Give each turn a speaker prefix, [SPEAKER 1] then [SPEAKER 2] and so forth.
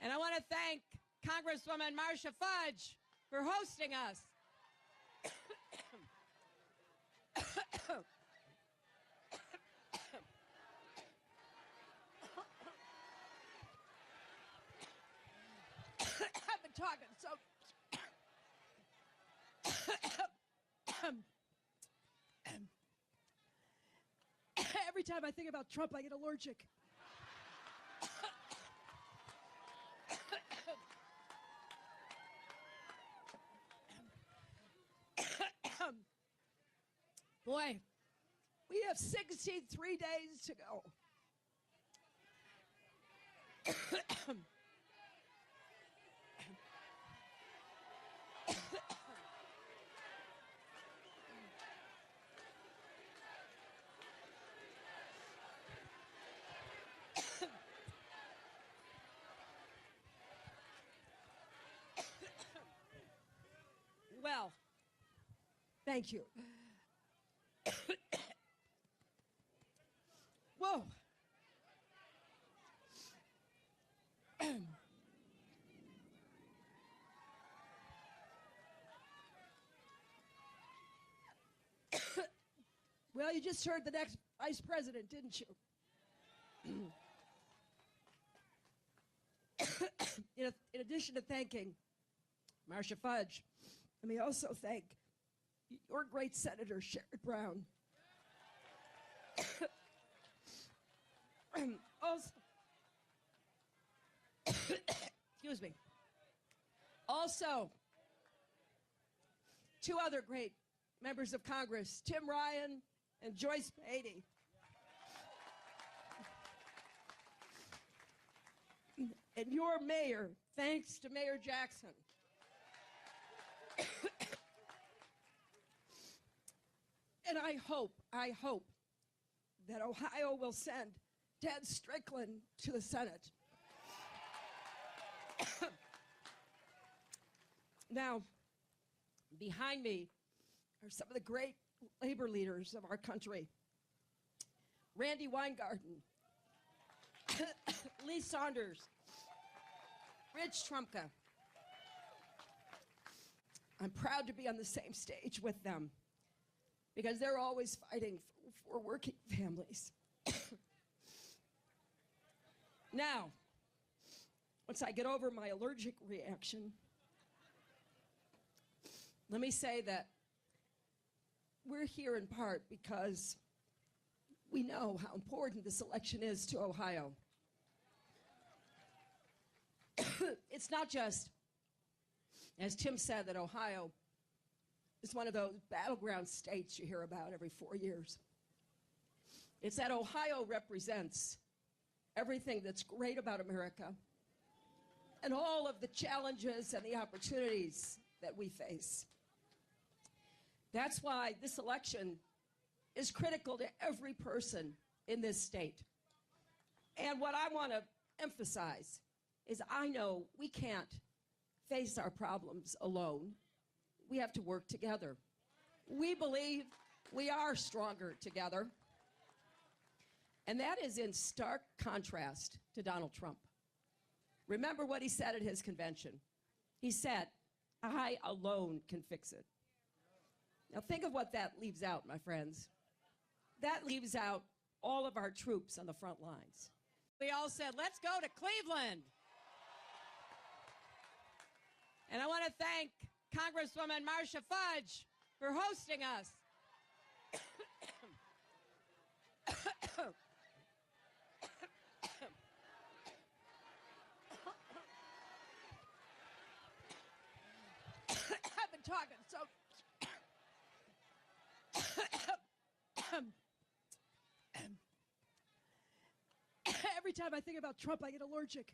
[SPEAKER 1] And I want to thank Congresswoman Marcia Fudge for hosting us. I've been talking so... Every time I think about Trump, I get allergic. Boy, we have 63 days to go. Well, thank you. Whoa. Well, you just heard the next vice president, didn't you? In addition to thanking Marcia Fudge, let me also thank your great Senator Sherrod Brown. Also, excuse me. Also, two other great members of Congress, Tim Ryan and Joyce Beatty. And your mayor, thanks to Mayor Jackson. And I hope that Ohio will send Ted Strickland to the Senate. Now, behind me are some of the great labor leaders of our country. Randy Weingarten, Lee Saunders, Rich Trumka. I'm proud to be on the same stage with them because they're always fighting for working families. Now, once I get over my allergic reaction, let me say that we're here in part because we know how important this election is to Ohio. It's not just, as Tim said, that Ohio is one of those battleground states you hear about every 4 years. It's that Ohio represents everything that's great about America and all of the challenges and the opportunities that we face. That's why this election is critical to every person in this state. And what I want to emphasize is I know we can't face our problems alone. We have to work together. We believe we are stronger together. And that is in stark contrast to Donald Trump. Remember what he said at his convention. He said, "I alone can fix it." Now think of what that leaves out, my friends. That leaves out all of our troops on the front lines. We all said, let's go to Cleveland. And I want to thank Congresswoman Marcia Fudge for hosting us. I've been talking so... Every time I think about Trump, I get allergic.